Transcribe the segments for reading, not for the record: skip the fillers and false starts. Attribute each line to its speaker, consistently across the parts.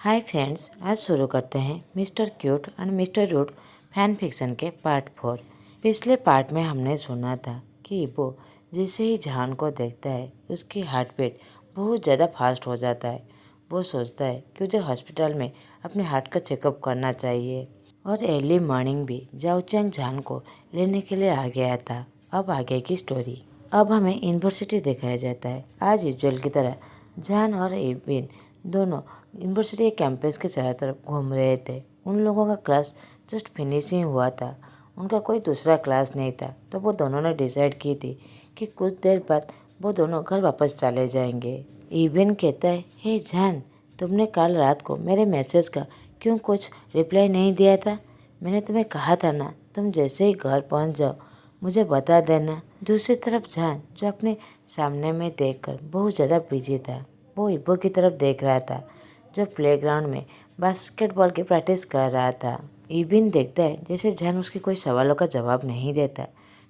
Speaker 1: Hi friends, आज शुरू करते हैं मिस्टर क्यूट और मिस्टर रूट फैन फिक्शन के पार्ट 4। पिछले पार्ट में हमने सुना था कि इबो जैसे ही जहान को देखता है उसकी हार्ट बीट बहुत ज़्यादा फास्ट हो जाता है। वो सोचता है कि उसे हॉस्पिटल में अपने हार्ट का चेकअप करना चाहिए और अर्ली मॉर्निंग भी जाओचैंग जहान को लेने के लिए आ गया था। अब आगे की स्टोरी। अब हमें यूनिवर्सिटी दिखाया जाता है। आज यूजुअल की तरह जहान और इबिन दोनों यूनिवर्सिटी के कैंपस के चारों तरफ घूम रहे थे। उन लोगों का क्लास जस्ट फिनिशिंग हुआ था, उनका कोई दूसरा क्लास नहीं था। तो वो दोनों ने डिसाइड की थी कि कुछ देर बाद वो दोनों घर वापस चले जाएंगे। इबिन कहता है, हे जान, तुमने कल रात को मेरे मैसेज का क्यों कुछ रिप्लाई नहीं दिया था? मैंने तुम्हें कहा था ना, तुम जैसे ही घर पहुंच जाओ मुझे बता देना। दूसरी तरफ जान, जो अपने सामने में देखकर बहुत ज़्यादा बिजी था, वो इबो की तरफ देख रहा था जो प्लेग्राउंड में बास्केटबॉल की प्रैक्टिस कर रहा था। इबिन देखता है जैसे जान उसके कोई सवालों का जवाब नहीं देता,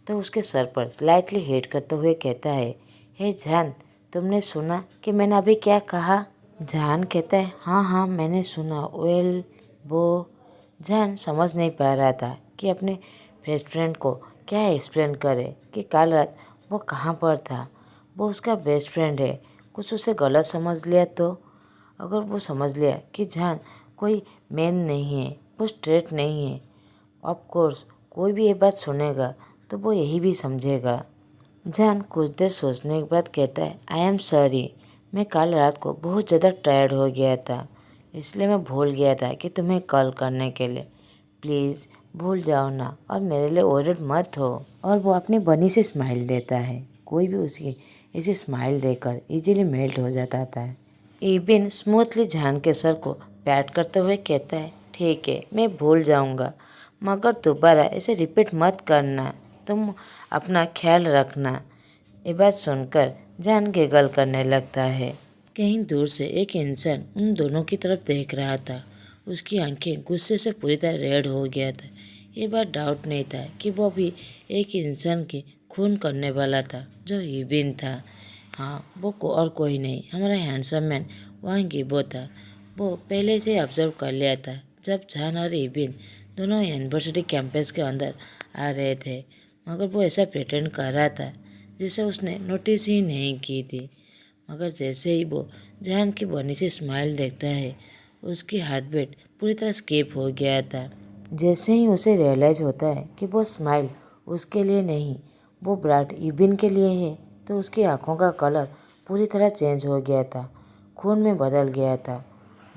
Speaker 1: तो उसके सर पर स्लाइटली हिट करते हुए कहता है, हे जान, तुमने सुना कि मैंने अभी क्या कहा? जान कहता है, हाँ हाँ मैंने सुना। वेल वो जान समझ नहीं पा रहा था कि अपने बेस्ट फ्रेंड को क्या एक्सप्लेन करे कि कल रात वो कहाँ पर था। वो उसका बेस्ट फ्रेंड है, कुछ उसे गलत समझ लिया तो? अगर वो समझ लिया कि जान कोई मैन नहीं है, वो स्ट्रेट नहीं है, ऑफ कोर्स कोई भी ये बात सुनेगा तो वो यही भी समझेगा। जान कुछ देर सोचने के बाद कहता है, आई एम सॉरी, मैं कल रात को बहुत ज़्यादा टायर्ड हो गया था, इसलिए मैं भूल गया था कि तुम्हें कॉल करने के लिए। प्लीज़ भूल जाओ ना और मेरे लिए वरीड मत हो। और वो अपनी बनी से स्माइल देता है। कोई भी उसकी ऐसी स्माइल देखकर इजीली मेल्ट हो जाता था। इबिन स्मूथली जान के सर को पैट करते हुए कहता है, ठीक है मैं भूल जाऊंगा, मगर दोबारा ऐसे रिपीट मत करना। तुम अपना ख्याल रखना। ये बात सुनकर जान गिगल करने लगता है। कहीं दूर से एक इंसान उन दोनों की तरफ देख रहा था। उसकी आंखें गुस्से से पूरी तरह रेड हो गया था। ये बात डाउट नहीं था कि वो भी एक इंसान की खून करने वाला था, जो इबिन था। हाँ, वो और कोई नहीं, हमारा हैंडसम मैन वांग गिबो था। वो पहले से ऑब्जर्व कर लिया था जब जान और इबिन दोनों यूनिवर्सिटी कैंपस के अंदर आ रहे थे, मगर वो ऐसा प्रिटेंड कर रहा था जिसे उसने नोटिस ही नहीं की थी। मगर जैसे ही वो जान की बनी से स्माइल देखता है, उसकी हार्ट बीट पूरी तरह स्किप हो गया था। जैसे ही उसे रियलाइज होता है कि वो स्माइल उसके लिए नहीं, वो ब्राट इबिन के लिए है, तो उसकी आंखों का कलर पूरी तरह चेंज हो गया था, खून में बदल गया था।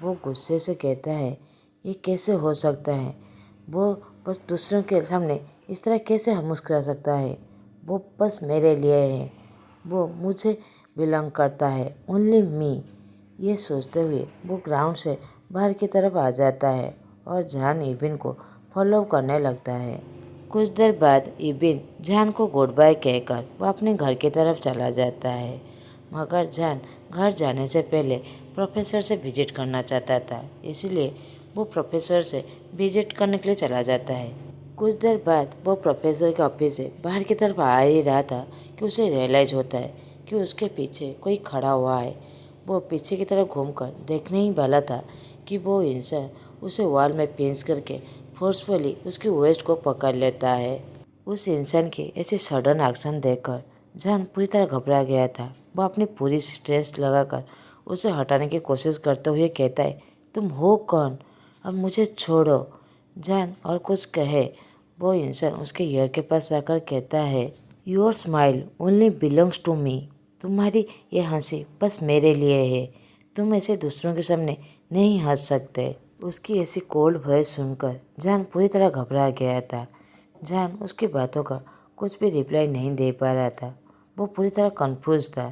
Speaker 1: वो गुस्से से कहता है, ये कैसे हो सकता है? वो बस दूसरों के सामने इस तरह कैसे मुस्कुरा सकता है? वो बस मेरे लिए है, वो मुझे बिलोंग करता है, ओनली मी। ये सोचते हुए वो ग्राउंड से बाहर की तरफ आ जाता है और जान इबिन को फॉलो करने लगता है। कुछ देर बाद इबिन जान को गुड बाय कहकर वो अपने घर की तरफ चला जाता है, मगर जान घर जाने से पहले प्रोफेसर से विजिट करना चाहता था, इसलिए वो प्रोफेसर से विजिट करने के लिए चला जाता है। कुछ देर बाद वो प्रोफेसर के ऑफिस से बाहर की तरफ आ ही रहा था कि उसे रियलाइज होता है कि उसके पीछे कोई खड़ा हुआ है। वो पीछे की तरफ घूमकर देखने ही वाला था कि वो इंसान उसे वॉल में पिंच करके फोर्सफुली उसकी वेस्ट को पकड़ लेता है। उस इंसान के ऐसे सडन एक्शन देखकर जान पूरी तरह घबरा गया था। वो अपनी पूरी स्ट्रेस लगाकर उसे हटाने की कोशिश करते हुए कहता है, तुम हो कौन? अब मुझे छोड़ो। जान और कुछ कहे, वो इंसान उसके ईयर के पास जाकर कहता है, your smile only belongs to me. तुम्हारी ये हंसी बस मेरे लिए है, तुम ऐसे दूसरों के सामने नहीं हंस सकते। उसकी ऐसी कोल्ड वॉइस सुनकर जान पूरी तरह घबरा गया था। जान उसकी बातों का कुछ भी रिप्लाई नहीं दे पा रहा था। वो पूरी तरह कंफ्यूज था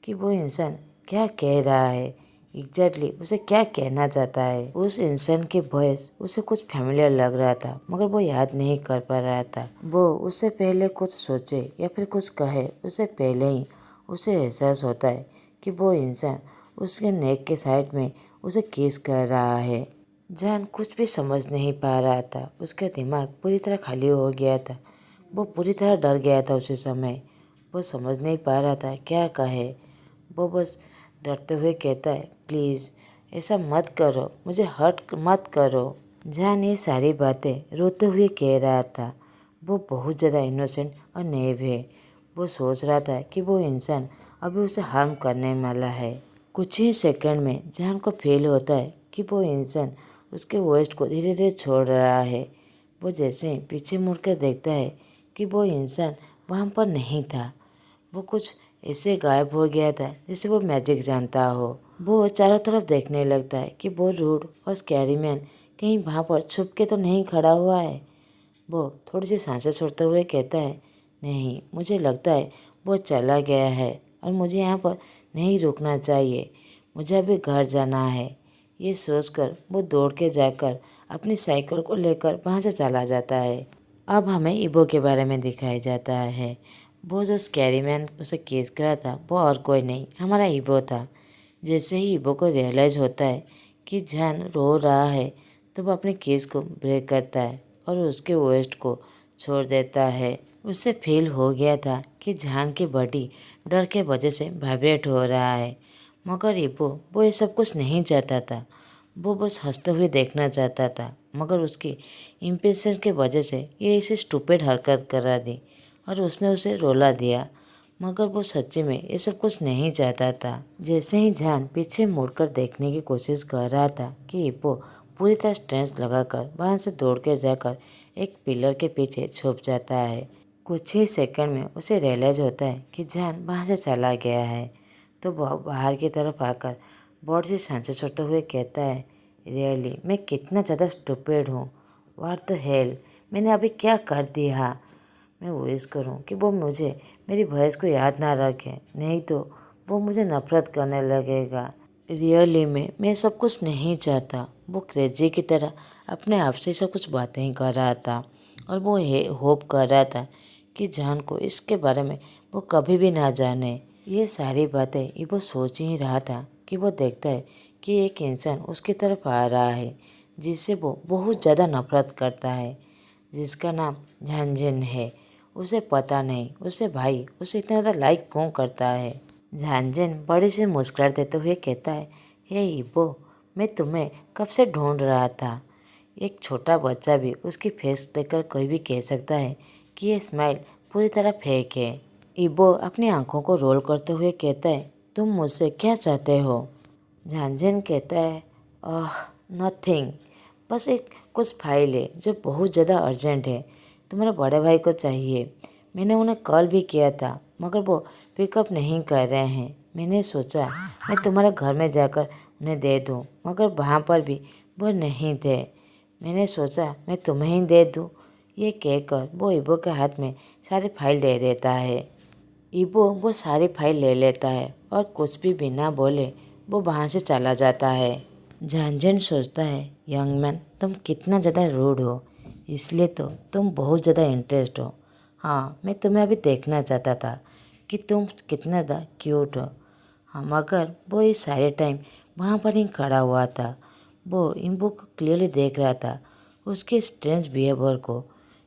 Speaker 1: कि वो इंसान क्या कह रहा है, एग्जैक्टली उसे क्या कहना चाहता है। उस इंसान की वॉइस उसे कुछ फैमिलियर लग रहा था, मगर वो याद नहीं कर पा रहा था। वो उससे पहले कुछ सोचे या फिर कुछ कहे, उससे पहले ही उसे एहसास होता है कि वो इंसान उसके नेक के साइड में उसे किस कर रहा है। जान कुछ भी समझ नहीं पा रहा था, उसका दिमाग पूरी तरह खाली हो गया था। वो पूरी तरह डर गया था उसी समय। वो समझ नहीं पा रहा था क्या कहे। वो बस डरते हुए कहता है, प्लीज़ ऐसा मत करो, मुझे हर्ट मत करो। जान ये सारी बातें रोते हुए कह रहा था। वो बहुत ज़्यादा इनोसेंट और नेव है। वो सोच रहा था कि वो इंसान अभी उसे हार्म करने वाला है। कुछ ही सेकंड में जान को फील होता है कि वो इंसान उसके वेस्ट को धीरे धीरे छोड़ रहा है। वो जैसे ही पीछे मुड़कर देखता है कि वो इंसान वहाँ पर नहीं था। वो कुछ ऐसे गायब हो गया था जैसे वो मैजिक जानता हो। वो चारों तरफ देखने लगता है कि वो रूड और स्कैरी मैन कहीं वहाँ पर छुप के तो नहीं खड़ा हुआ है। वो थोड़ी सी सांसें छोड़ते हुए कहता है, नहीं, मुझे लगता है वो चला गया है और मुझे यहाँ पर नहीं रुकना चाहिए। मुझे अभी घर जाना है। ये सोचकर वो दौड़ के जाकर अपनी साइकिल को लेकर वहाँ से चला जाता है। अब हमें इबो के बारे में दिखाया जाता है। वो जो स्कैरी मैन उसे केस करा था वो और कोई नहीं, हमारा इबो था। जैसे ही इबो को रियलाइज़ होता है कि जान रो रहा है तो वो अपने केस को ब्रेक करता है और उसके वेस्ट को छोड़ देता है। उसे फील हो गया था कि जान की बॉडी डर के वजह से वाइब्रेट हो रहा है, मगर इबो वो ये सब कुछ नहीं चाहता था। वो बस हंसते हुए देखना चाहता था, मगर उसकी इम्पेशंस के वजह से ये इसे स्टूपिड हरकत करा दी और उसने उसे रुला दिया, मगर वो सच्ची में ये सब कुछ नहीं चाहता था। जैसे ही जान पीछे मुड़कर देखने की कोशिश कर रहा था कि इब्बो पूरी तरह स्ट्रेंथ लगाकर वहाँ से दौड़ के जाकर एक पिलर के पीछे छुप जाता है। कुछ ही सेकंड में उसे रियलाइज होता है कि जान वहाँ से चला गया है। तो वह बाहर की तरफ आकर बहुत सी सांसें छोड़ते हुए कहता है, रियली मैं कितना ज़्यादा स्टूपिड हूँ। व्हाट द हेल, मैंने अभी क्या कर दिया। मैं विश करूँ कि वो मुझे मेरी वॉइस को याद ना रखे, नहीं तो वो मुझे नफरत करने लगेगा। रियली में मैं सब कुछ नहीं चाहता। वो क्रेजी की तरह अपने आप से सब कुछ बातें ही कर रहा था और वो होप कर रहा था कि जान को इसके बारे में वो कभी भी ना जाने। ये सारी बातें ये वो सोच ही रहा था कि वो देखता है कि एक इंसान उसकी तरफ आ रहा है जिससे वो बहुत ज़्यादा नफरत करता है, जिसका नाम झांझन है। उसे पता नहीं उसे भाई उसे इतना ज़्यादा लाइक क्यों करता है। झांझन बड़ी से मुस्कुराहट देते हुए कहता है, हे इबो, मैं तुम्हें कब से ढूंढ रहा था। एक छोटा बच्चा भी उसकी फेस देखकर कोई भी कह सकता है कि ये स्माइल पूरी तरह फेक है। इबो अपनी आंखों को रोल करते हुए कहता है, तुम मुझसे क्या चाहते हो। झांझन कहता है, आह नथिंग, बस एक कुछ फाइल है जो बहुत ज़्यादा अर्जेंट है, तुम्हारे बड़े भाई को चाहिए। मैंने उन्हें कॉल भी किया था मगर वो पिकअप नहीं कर रहे हैं। मैंने सोचा मैं तुम्हारे घर में जाकर उन्हें दे दूं, मगर वहाँ पर भी वो नहीं थे। मैंने सोचा मैं तुम्हें ही दे दूं। ये कहकर वो इबो के हाथ में सारी फाइल दे देता है। इबो वो सारी फाइल ले लेता है और कुछ भी बिना बोले वो वहाँ से चला जाता है। झांझन सोचता है, यंग मैन तुम कितना ज़्यादा रूड हो, इसलिए तो तुम बहुत ज़्यादा इंटरेस्ट हो। हाँ, मैं तुम्हें अभी देखना चाहता था कि तुम कितना ज़्यादा क्यूट हो। हाँ, मगर वो ये सारे टाइम वहाँ पर ही खड़ा हुआ था। वो इम्बो को क्लियरली देख रहा था, उसके स्ट्रेंज बिहेवियर को,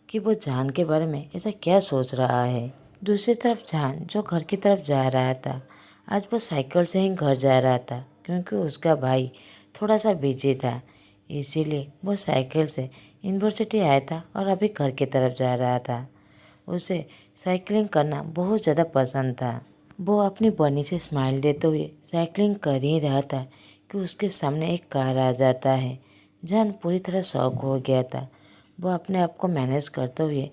Speaker 1: कि वो जान के बारे में ऐसा क्या सोच रहा है। दूसरी तरफ जान जो घर की तरफ जा रहा था, आज वो साइकिल से ही घर जा रहा था क्योंकि उसका भाई थोड़ा सा बिजी था, इसीलिए वो साइकिल से यूनिवर्सिटी आया था और अभी घर की तरफ जा रहा था। उसे साइकिलिंग करना बहुत ज़्यादा पसंद था। वो अपनी बनी से स्माइल देते हुए साइकिलिंग कर ही रहा था कि उसके सामने एक कार आ जाता है। जान पूरी तरह शॉक हो गया था। वो अपने आप को मैनेज करते हुए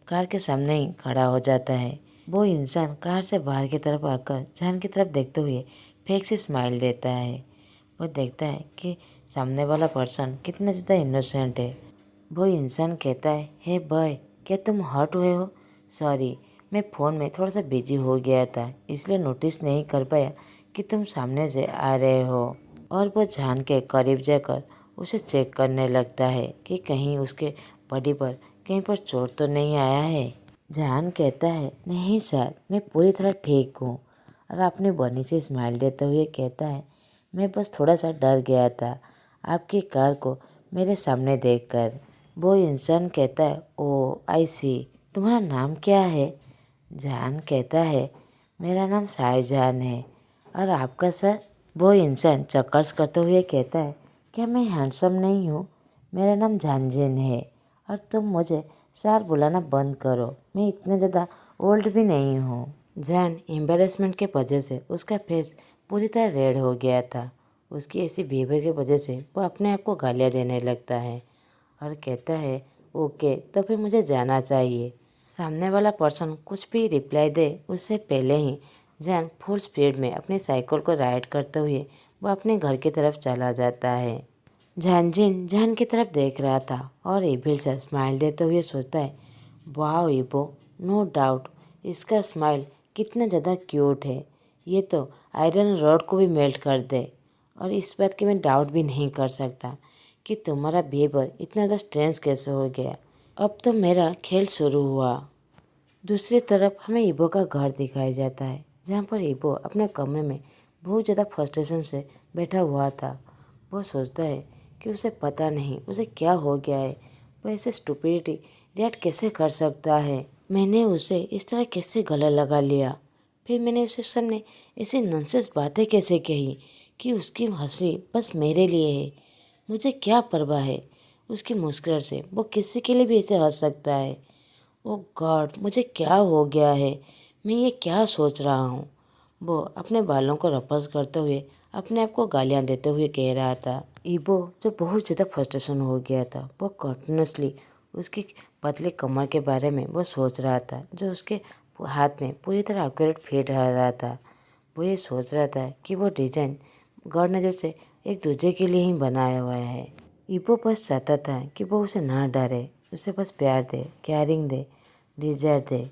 Speaker 1: कार के सामने ही खड़ा हो जाता है। वो इंसान कार से बाहर की तरफ आकर जान की तरफ देखते हुए फेक से स्माइल देता है। वो देखता है कि सामने वाला पर्सन कितना ज़्यादा इनोसेंट है। वो इंसान कहता है, हे बॉय, क्या तुम हर्ट हुए हो। सॉरी, मैं फ़ोन में थोड़ा सा बिजी हो गया था, इसलिए नोटिस नहीं कर पाया कि तुम सामने से आ रहे हो। और वो जान के करीब जाकर उसे चेक करने लगता है कि कहीं उसके बॉडी पर कहीं पर चोट तो नहीं आया है। जान कहता है, नहीं सर, मैं पूरी तरह ठीक हूँ। और अपनी बनी से स्माइल देते हुए कहता है, मैं बस थोड़ा सा डर गया था आपकी कार को मेरे सामने देखकर। वो इंसान कहता है, ओ आई सी, तुम्हारा नाम क्या है। जान कहता है, मेरा नाम शाहजहान है। और आपका सर। वो इंसान चक्कर्स करते हुए कहता है, क्या मैं हैंडसम नहीं हूँ? मेरा नाम झांझेन है और तुम मुझे सर बुलाना बंद करो। मैं इतना ज़्यादा ओल्ड भी नहीं हूँ। जान एम्बेरसमेंट के वजह से उसका फेस पूरी तरह रेड हो गया था। उसकी ऐसी बिहेवियर की वजह से वो अपने आप को गालियाँ देने लगता है और कहता है, ओके तो फिर मुझे जाना चाहिए। सामने वाला पर्सन कुछ भी रिप्लाई दे उससे पहले ही जैन फुल स्पीड में अपनी साइकिल को राइड करते हुए वो अपने घर की तरफ चला जाता है। झांझिन जैन की तरफ देख रहा था और इविल से स्माइल देते हुए सोचता है, वाह इबो, नो डाउट इसका स्माइल कितना ज़्यादा क्यूट है। ये तो आयरन रॉड को भी मेल्ट कर दे। और इस बात की मैं डाउट भी नहीं कर सकता कि तुम्हारा बिहेवियर इतना ज़्यादा स्ट्रेंज कैसे हो गया। अब तो मेरा खेल शुरू हुआ। दूसरी तरफ हमें ईबो का घर दिखाया जाता है, जहाँ पर ईबो अपने कमरे में बहुत ज़्यादा फ्रस्ट्रेशन से बैठा हुआ था। वो सोचता है कि उसे पता नहीं उसे क्या हो गया है। वो ऐसे स्टुपिडिटी रिएक्ट कैसे कर सकता है। मैंने उसे इस तरह कैसे गला लगा लिया। फिर मैंने उसके सामने ऐसी नॉनसेंस बातें कैसे कही कि उसकी हंसी बस मेरे लिए है। मुझे क्या परवाह है उसकी मुस्कुराहट से। वो किसी के लिए भी ऐसे हंस सकता है। ओह गॉड, मुझे क्या हो गया है? मैं ये क्या सोच रहा हूँ? वो अपने बालों को रपस करते हुए अपने आप को गालियाँ देते हुए कह रहा था। ईबो जो बहुत ज़्यादा फ्रस्ट्रेशन हो गया था, वो कंटिन्यूसली उसकी पतली कमर के बारे में वो सोच रहा था, जो उसके हाथ में पूरी तरह एक्यूरेट फिट आ रहा था। वो ये सोच रहा था कि वो डिजाइन गॉड ने जैसे एक दूसरे के लिए ही बनाया हुआ है। ईबो बस चाहता था कि वो उसे ना डरे, उसे बस प्यार दे, केयरिंग दे, डिजायर दे।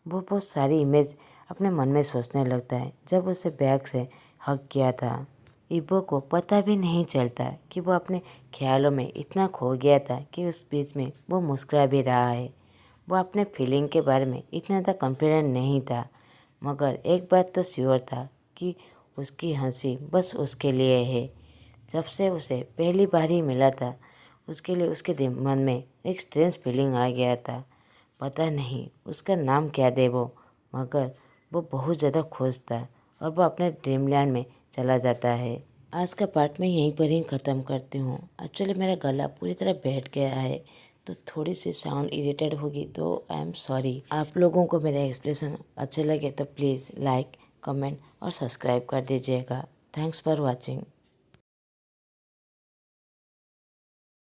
Speaker 1: वो बहुत सारी इमेज अपने मन में सोचने लगता है जब उसे बैग से हक किया था। ईबो को पता भी नहीं चलता कि वो अपने ख्यालों में इतना खो गया था कि उस बीच में वो मुस्कुरा भी रहा है। वो अपने फीलिंग के बारे में इतना ज़्यादा कॉन्फिडेंट नहीं था, मगर एक बात तो श्योर था कि उसकी हंसी बस उसके लिए है। जब से उसे पहली बार ही मिला था, उसके लिए उसके मन में एक स्ट्रेंज फीलिंग आ गया था। पता नहीं उसका नाम क्या दे वो, मगर वो बहुत ज़्यादा खुश था और वो अपने ड्रीमलैंड में चला जाता है। आज का पार्ट मैं यहीं पर ही ख़त्म करती हूँ। एक्चुअली मेरा गला पूरी तरह बैठ गया है, तो थोड़ी सी साउंड इरिटेड होगी तो आई एम सॉरी। आप लोगों को मेरे एक्सप्रेशन अच्छे लगे तो प्लीज़ लाइक, कमेंट और सब्सक्राइब कर दीजिएगा। Thanks for watching.